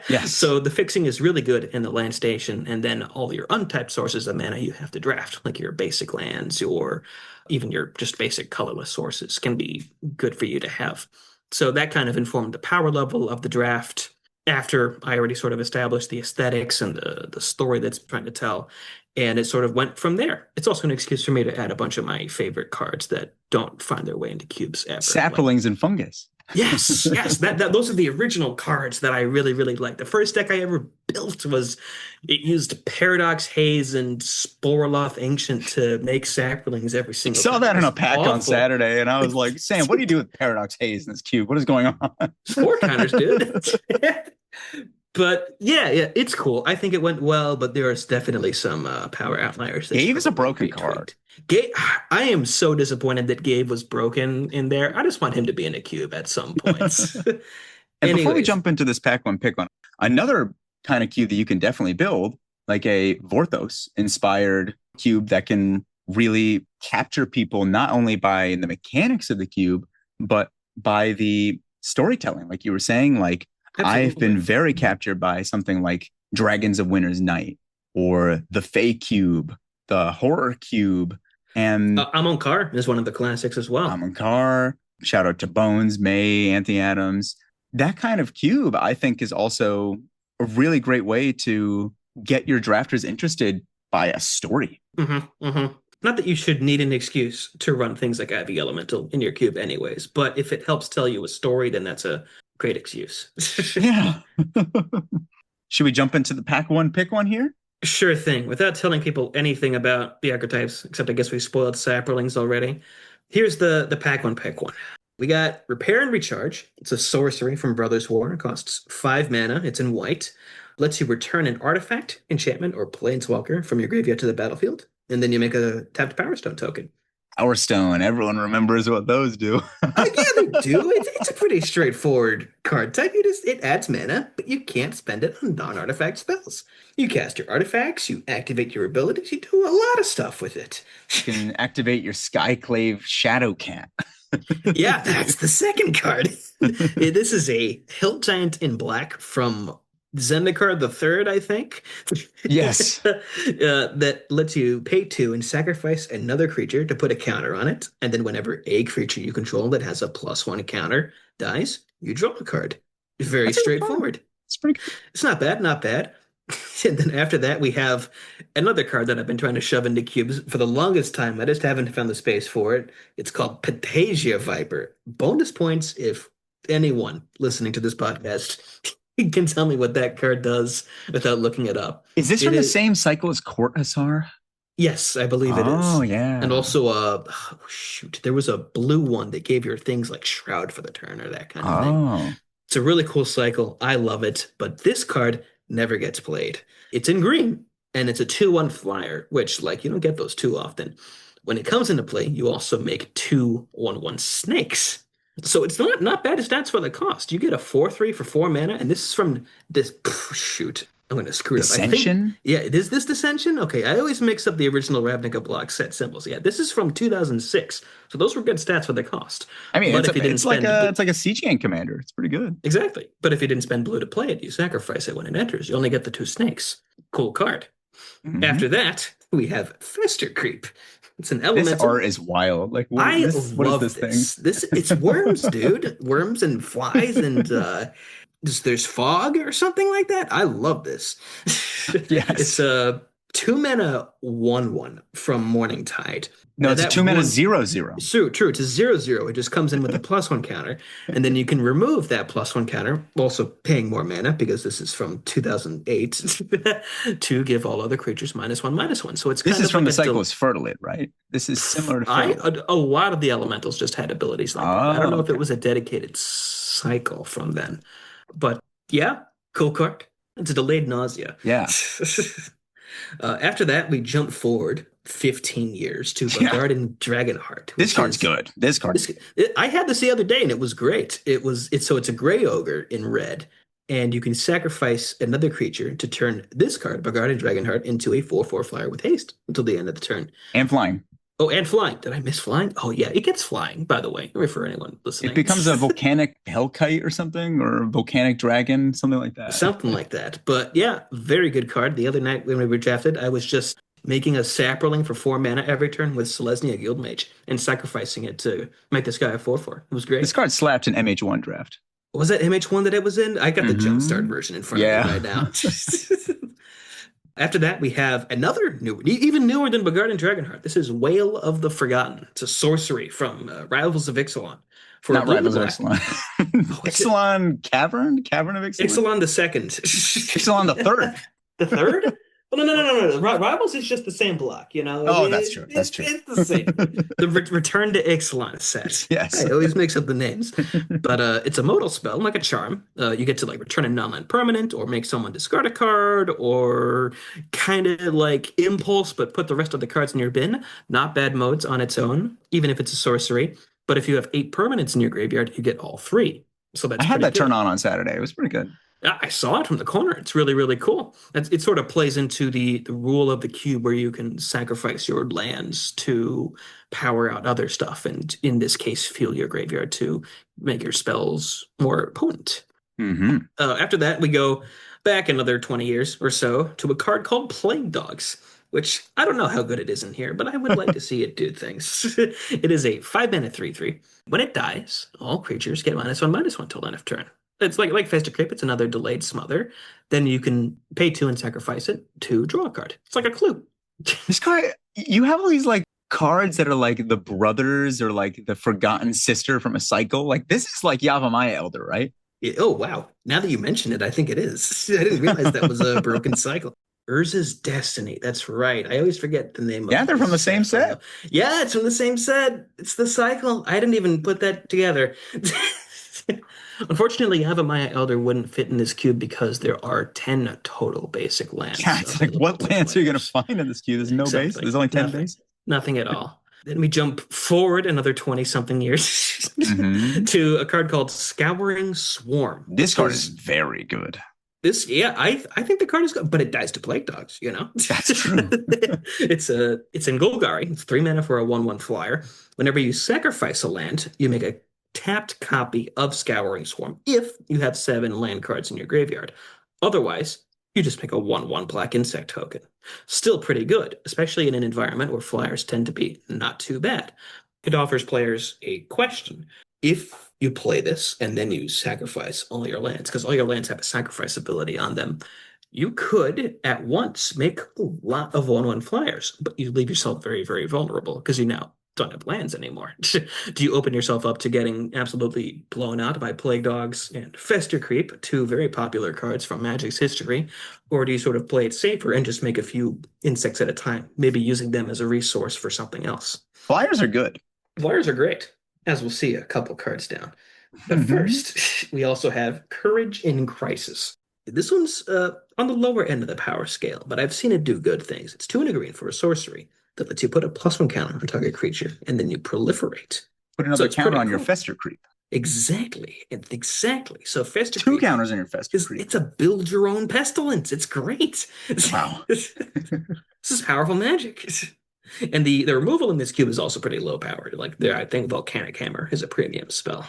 Yes. So the fixing is really good in the land station, and then all your untapped sources of mana you have to draft, like your basic lands or even your just basic colorless sources, can be good for you to have. So that kind of informed the power level of the draft after I already sort of established the aesthetics and the story that's trying to tell. And it sort of went from there. It's also an excuse for me to add a bunch of my favorite cards that don't find their way into cubes ever. Saplings and fungus. Yes, yes. That those are the original cards that I really, really like. The first deck I ever built was it used Paradox Haze and Sporloth Ancient to make saplings every I single saw time. that It in was a pack awful. on Saturday, and I was like, Sam, what do you do with Paradox Haze in this cube? What is going on? Four counters, dude. But yeah, it's cool. I think it went well, but there is definitely some power outliers. Gabe is a broken card. Gabe, I am so disappointed that Gabe was broken in there. I just want him to be in a cube at some points. And before we Anyways, jump into this pack one, pick one, another kind of cube that you can definitely build, like a Vorthos inspired cube that can really capture people not only by the mechanics of the cube, but by the storytelling. Like you were saying, like I've absolutely. been very captured by something like Dragons of Winter's Night or the Fey Cube, the Horror Cube, and Amonkar is one of the classics as well. Amonkar. Shout out to Bones, May, Anthony Adams. That kind of cube, I think, is also a really great way to get your drafters interested by a story. Not that you should need an excuse to run things like Ivy Elemental in your cube, anyways, but if it helps tell you a story, then that's a great excuse. Yeah. Should we jump into the pack one, pick one here? Sure thing. Without telling people anything about the archetypes, except I guess we spoiled Saplings already. Here's the pack one, pick one. We got Repair and Recharge. It's a sorcery from Brothers War. It costs 5 mana. It's in white. Lets you return an artifact, enchantment, or planeswalker from your graveyard to the battlefield. And then you make a tapped Power Stone token. Power Stone. Everyone remembers what those do. Yeah, they do. It's a pretty straightforward card type. It adds mana, but you can't spend it on non-artifact spells. You cast your artifacts, you activate your abilities, you do a lot of stuff with it. You can activate your Skyclave Shadow Cat. Yeah, that's the second card. This is a Hill Giant in black from Zendikar the Third, I think. Yes. That lets you pay 2 and sacrifice another creature to put a counter on it. And then whenever a creature you control that has a +1 counter dies, you draw a card. Very That's straightforward. It's pretty good. It's not bad, not bad. And then after that, we have another card that I've been trying to shove into cubes for the longest time. I just haven't found the space for it. It's called Patasia Viper. Bonus points if anyone listening to this podcast can tell me what that card does without looking it up. Is this from the same cycle as Court Hussar? Yes, I believe it is. Oh, yeah. And also, there was a blue one that gave your things like Shroud for the turn or that kind of thing. It's a really cool cycle. I love it. But this card never gets played. It's in green, and it's a 2/1 flyer, which, like, you don't get those too often. When it comes into play, you also make 2/1/1 snakes. So it's not bad stats for the cost. You get a 4/3 for 4 mana, and this is from this. Shoot, I'm going to screw it up. Dissension? Yeah, is this Dissension? Okay, I always mix up the original Ravnica block set symbols. Yeah, this is from 2006. So those were good stats for the cost. I mean, but it's like a siege game commander. It's pretty good. Exactly. But if you didn't spend blue to play it, you sacrifice it when it enters. You only get the 2 snakes. Cool card. Mm-hmm. After that, we have Fester Creep. It's an elemental. This art is wild. Like, what is this thing? It's worms, dude. Worms and flies and there's fog or something like that. I love this. Yes. It's a 2 mana 1/1 from Morning Tide. No, Now it's a that 2 mana one 0/0. true. It's a 0/0. It just comes in with a +1 counter, and then you can remove that +1 counter, also paying more mana because this is from 2008 to give all other creatures -1/-1. So it's This kind is of from like the cycle's Fertilid, right? This is similar to Fertilid. a lot of the elementals just had abilities like that. I don't Oh, know if it okay. was a dedicated cycle from then, but yeah, cool card. It's a delayed nausea. Yeah. After that, we jump forward 15 years to Yeah. Bogardan Dragonheart, This which card's is good. This card's this. I had this the other day and it was great. It's a gray ogre in red, and you can sacrifice another creature to turn this card, Bogardan Dragonheart, into a 4/4 flyer with haste until the end of the turn. and flying. Oh, and flying. Did I miss flying? Oh yeah, it gets flying, by the way, for anyone It listening. becomes a volcanic hellkite or something, or a volcanic dragon, something like that. Something like that. But yeah, very good card. The other night when we were drafted, I was just making a saproling for 4 mana every turn with Selesnya Guildmage and sacrificing it to make this guy a 4/4. It was This great. card slapped an MH1 draft. Was that MH1 that it was in? I got the Jumpstart Hmm. version in front of me Yeah. right now. After that, we have another new, even newer than Bogardan Dragonheart. This is Whale of the Forgotten. It's a sorcery from Rivals of Ixalan for a Not blue and Rivals of black. Ixalan. Oh, is it Ixalan Cavern? Cavern of Ixalan? Ixalan the second? Ixalan the third. The third? Oh, no. Rivals is just the same block, you know? Oh, that's true. That's true. It's the same. The Return to Ixalan set. Yes. I always mix up the names. But it's a modal spell, like a charm. You get to like return a non-land permanent or make someone discard a card or kind of like impulse, but put the rest of the cards in your bin. Not bad modes on its own, even if it's a sorcery. But if you have 8 permanents in your graveyard, you get all 3. So I that's had pretty that turn good. on Saturday. It was pretty good. I saw it from the corner. It's really, really cool. It sort of plays into the rule of the cube where you can sacrifice your lands to power out other stuff, and in this case, fuel your graveyard to make your spells more potent. Hmm. After that, we go back another 20 years or so to a card called Plague Dogs, which I don't know how good it is in here, but I would like to see it do things. It is a 5 mana 3/3. When it dies, all creatures get -1/-1 till end of turn. It's like Fester Creep, it's another delayed smother. Then you can pay 2 and sacrifice it to draw a card. It's like a clue. This guy, you have all these like cards that are like the brothers or like the forgotten sister from a cycle. Like this is like Yavimaya Elder, right? Oh, wow. Now that you mention it, I think it is. I didn't realize that was a broken cycle. Urza's Destiny. That's right. I always forget the name of Yeah, they're from the this same cycle. set. Yeah, it's from the same set. It's the cycle. I didn't even put that together. Unfortunately, Yavimaya Elder wouldn't fit in this cube because there are 10 total basic lands Yeah, it's like available what to lands are you gonna players. find in this queue? There's no base. Exactly. There's only 10 Nothing. base. Nothing at all. Then we jump forward another 20 something years Hmm. to a card called Scouring Swarm. This which card is very good. yeah, I think the card is good, but it dies to Plague Dogs, you know? That's true. It's in Golgari. It's 3 mana for a 1/1 flyer. Whenever you sacrifice a land, you make a tapped copy of Scouring Swarm if you have 7 land cards in your graveyard. Otherwise, you just make a 1/1 black insect token. Still pretty good, especially in an environment where flyers tend to be not too bad. It offers players a question. If you play this and then you sacrifice all your lands, because all your lands have a sacrifice ability on them, you could at once make a lot of 1/1 flyers, but you leave yourself very, very vulnerable because you now don't have lands anymore. Do you open yourself up to getting absolutely blown out by Plague Dogs and Fester Creep, 2 very popular cards from Magic's history? Or do you sort of play it safer and just make a few insects at a time, maybe using them as a resource for something else? Flyers are good. Flyers are great, as we'll see a couple cards down. But Mhm. first, we also have Courage in Crisis. This one's on the lower end of the power scale, but I've seen it do good things. It's 2 and a green for a sorcery that lets you put a +1 counter on target creature, and then you proliferate. Put So another it's counter pretty on your cool. Fester Creep. Exactly. Exactly. So Fester 2 Creep counters on your Fester Creep. it's a build your own pestilence. It's great. Wow. This is powerful magic. And the removal in this cube is also pretty low powered. Like there, I think Volcanic Hammer is a premium spell.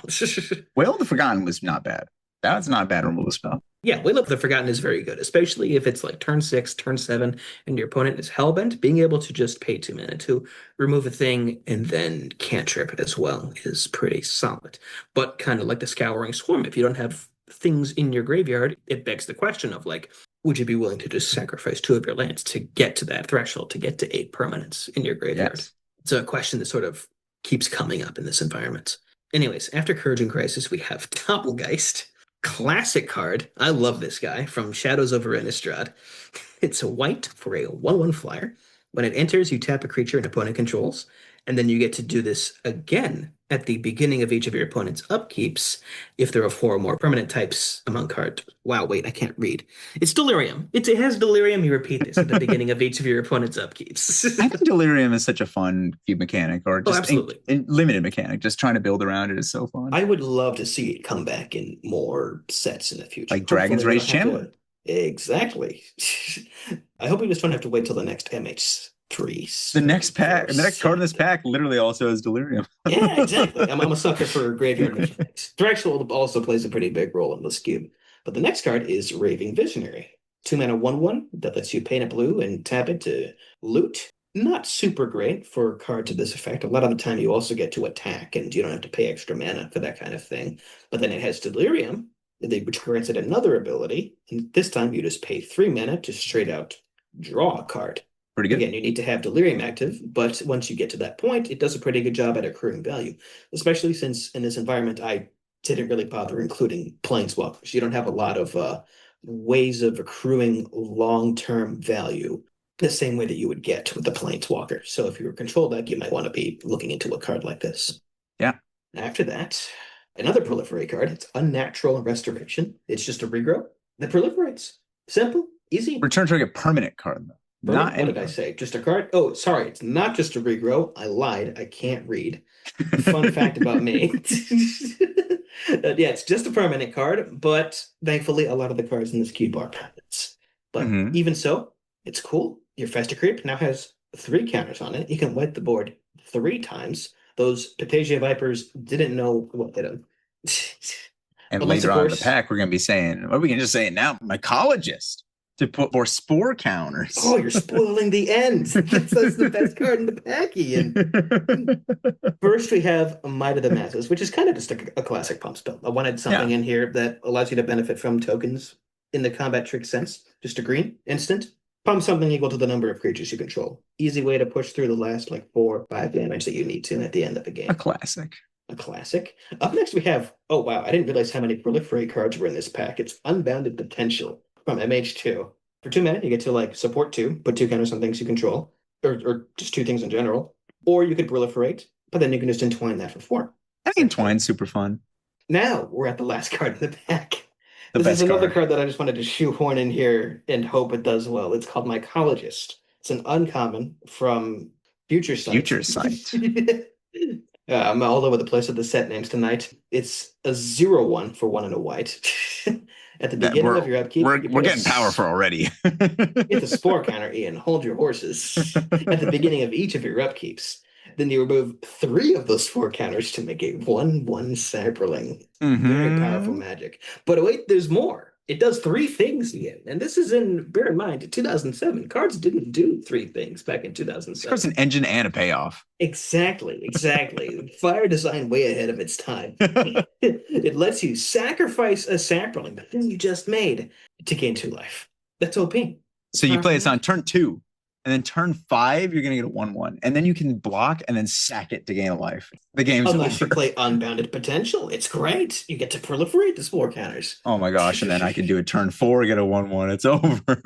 Whale of the Forgotten was not bad. That's not a bad removal spell. Yeah, Wheel of the Forgotten is very good, especially if it's like turn 6, turn 7, and your opponent is hellbent. Being able to just pay 2 mana to remove a thing and then cantrip as well is pretty solid. But kind of like the Scouring Swarm, if you don't have things in your graveyard, it begs the question of like, would you be willing to just sacrifice two of your lands to get to that threshold, to get to eight permanents in your graveyard? Yes. It's a question that sort of keeps coming up in this environment. Anyways, after Courage and Crisis, we have Doppelgeist. Classic card. I love this guy from Shadows over Innistrad. It's a white for a 1/1 flyer. When it enters, you tap a creature an opponent controls, and then you get to do this again at the beginning of each of your opponent's upkeeps if there are four or more permanent types among cards. Wow, wait, I can't read. It's Delirium. It has Delirium. You repeat this at the beginning of each of your opponent's upkeeps. I think Delirium is such a fun cube mechanic, or Oh, just absolutely. limited mechanic. Just trying to build around it is so fun. I would love to see it come back in more sets in the future. Like Dragon's Hopefully, we Rage don't have Chandler. to. Exactly. I hope we just don't have to wait till the next MH3. The next pack, the next card in this pack literally also has Delirium. Yeah, exactly. I'm a sucker for graveyard mechanics. Directional also plays a pretty big role in this cube. But the next card is Raving Visionary. 2 mana 1/1 that lets you pay a blue and tap it to loot. Not super great for a card to this effect. A lot of the time you also get to attack and you don't have to pay extra mana for that kind of thing. But then it has Delirium, which grants it another ability. And this time you just pay 3 mana to straight out draw a card. Pretty good. Again, you need to have Delirium active, but once you get to that point, it does a pretty good job at accruing value, especially since in this environment, I didn't really bother including Planeswalkers. You don't have a lot of ways of accruing long-term value the same way that you would get with the Planeswalker. So if you're a control deck, you might want to be looking into a card like this. Yeah. After that, another proliferate card. It's Unnatural Restoration. It's just a regrow that proliferates. Simple, easy. Return to a permanent card, though. What did I say? Just a card? Oh, sorry. It's not just a regrow. I lied. I can't read. Fun fact about me. Yeah, it's just a permanent card, but thankfully, a lot of the cards in this cube are permanents. But even so, it's cool. Your Festa Creep now has 3 counters on it. You can wipe the board 3 times. Those Patagia Vipers didn't know what hit them. And Unless, later of on in course- the pack, we're going to be saying, what are we going to just say it now? Mycologist to put more spore counters. Oh, you're spoiling the end. That's the best card in the pack, Ian. First, we have Might of the Masses, which is kind of just a classic pump spell. I wanted something in here that allows you to benefit from tokens in the combat trick sense. Just a green, instant. Pump something equal to the number of creatures you control. Easy way to push through the last 4 or 5 damage that you need to at the end of the game. A classic. A classic. Up next, we have, oh wow, I didn't realize how many proliferate cards were in this pack. It's Unbounded Potential from MH2. For 2 mana, you get to support 2, put 2 counters on things you control, or just 2 things in general. Or you could proliferate, but then you can just entwine that for 4. I think Entwine's super fun. Now we're at the last card in the pack. The This best is another card. card that I just wanted to shoehorn in here and hope it does well. It's called Mycologist. It's an uncommon from Future Sight. Future Sight. I'm all over the place with the set names tonight. It's a 0/1 for 1 and a white. At the beginning of your upkeep, We're you put getting powerful already. It's a spore counter, Ian. Hold your horses. At the beginning of each of your upkeeps. Then you remove 3 of those 4 counters to make a 1/1 sapling. Very powerful magic. But wait, there's more. It does 3 things again. And this is bear in mind, 2007. Cards didn't do 3 things back in 2007. It's an engine and a payoff. Exactly. Fire design way ahead of its time. It lets you sacrifice a sapling, the thing you just made, to gain 2 life. That's OP. So you play this on turn 2, and then turn 5, you're going to get a 1/1. And then you can block and then sack it to gain a life. The game's Unless over. you play Unbounded Potential. It's great. You get to proliferate the spore counters. Oh my gosh. And then I can do a turn 4, get a 1/1. It's over.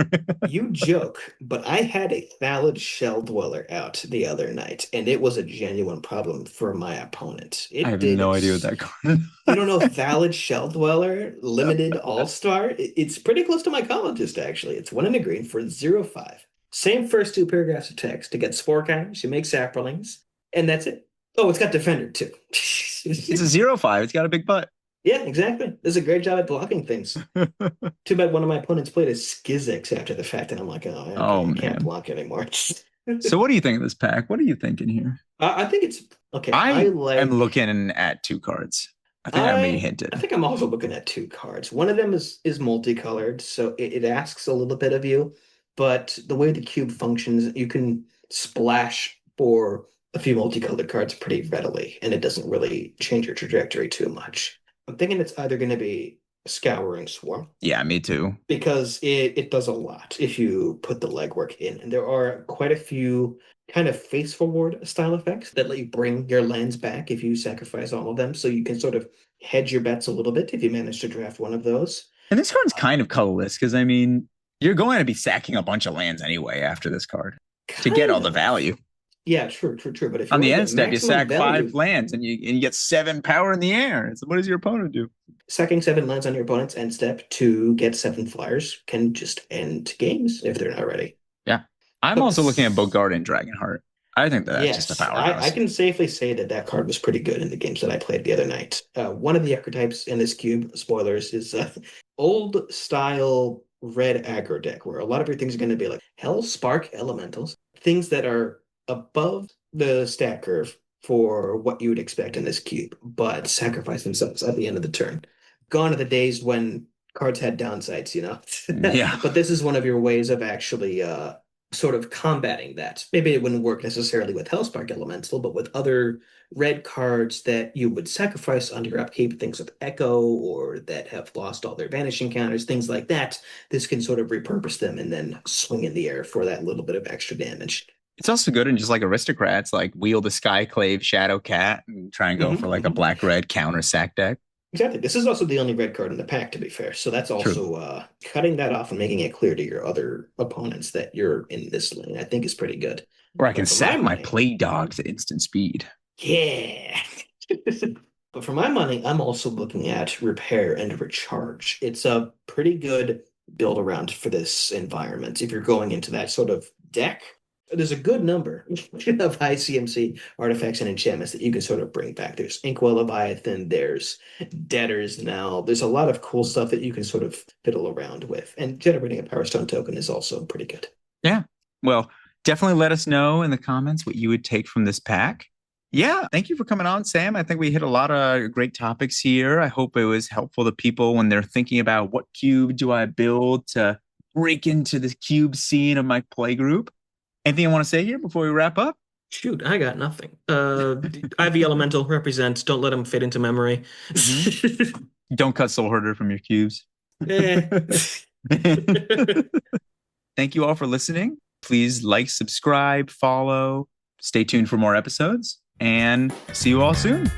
You joke, but I had a Thallid Shell Dweller out the other night, and it was a genuine problem for my opponent. I have no idea what that card is. You don't know Thallid Shell Dweller, limited all-star? It's pretty close to Mycologist, actually. It's 1 and a green for 0/5. Same first 2 paragraphs of text. To get spore counters, you make saplings, and that's it. Oh, it's got Defender, too. It's a 0/5. It's got a big butt. Yeah, exactly. Does a great job at blocking things. Too bad one of my opponents played a Skizix after the fact, and I'm like, I can't block anymore. So what do you think of this pack? What are you thinking here? I think it's okay. I'm looking at 2 cards. I think I may hint it. I think I'm also looking at 2 cards. One of them is multicolored, so it asks a little bit of you. But the way the cube functions, you can splash for a few multicolored cards pretty readily, and it doesn't really change your trajectory too much. I'm thinking it's either going to be Scouring Swarm Yeah, me too. because it does a lot if you put the legwork in. And there are quite a few kind of face forward style effects that let you bring your lands back if you sacrifice all of them. So you can sort of hedge your bets a little bit if you manage to draft one of those. And this card's kind of colorless because, I mean, you're going to be sacking a bunch of lands anyway after this card to get all Kind the of. value. Yeah, true, true, true. But if you On want the to end get step, you maximum sack value, 5 lands and you get 7 power in the air. So what does your opponent do? sacking 7 lands on your opponent's end step to get 7 flyers can just end games if they're not ready. Yeah. I'm But also looking at this, Bogard and Dragonheart. I think that's just a yes, I powerhouse. can safely say that that card was pretty good in the games that I played the other night. One of the archetypes in this cube, spoilers, is old style red aggro deck where a lot of your things are going to be like Hell Spark Elementals, things that are above the stat curve for what you would expect in this cube, but sacrifice themselves at the end of the turn. Gone are the days when cards had downsides, you know. Yeah. But this is one of your ways of actually sort of combating that. Maybe it wouldn't work necessarily with Hellspark Elemental, but with other red cards that you would sacrifice on your upkeep, things with Echo or that have lost all their vanishing counters, things like that. This can sort of repurpose them and then swing in the air for that little bit of extra damage. It's also good in just like aristocrats, like wield a Skyclave Shadow Cat and try and go Mhm, for like a mhm. black-red counter sack deck. Exactly. This is also the only red card in the pack, to be fair. So that's True. also cutting that off and making it clear to your other opponents that you're in this lane, I think is pretty good. Or I can But for my sack my money, play dogs at instant speed. yeah. But for my money, I'm also looking at repair and recharge. It's a pretty good build around for this environment. If you're going into that sort of deck, there's a good number of high CMC artifacts and enchantments that you can sort of bring back. There's Inkwell Leviathan, there's Debtors now. There's a lot of cool stuff that you can sort of fiddle around with. And generating a Power Stone token is also pretty good. Yeah. Well, definitely let us know in the comments what you would take from this pack. Yeah, thank you for coming on, Sam. I think we hit a lot of great topics here. I hope it was helpful to people when they're thinking about what cube do I build to break into the cube scene of my play group. Anything I want to say here before we wrap up? Shoot, I got nothing. Ivy Elemental represents don't let them fit into memory. Mhm. Don't cut Soul Herder from your cubes. Eh. Thank you all for listening. Please like, subscribe, follow. Stay tuned for more episodes, and see you all soon.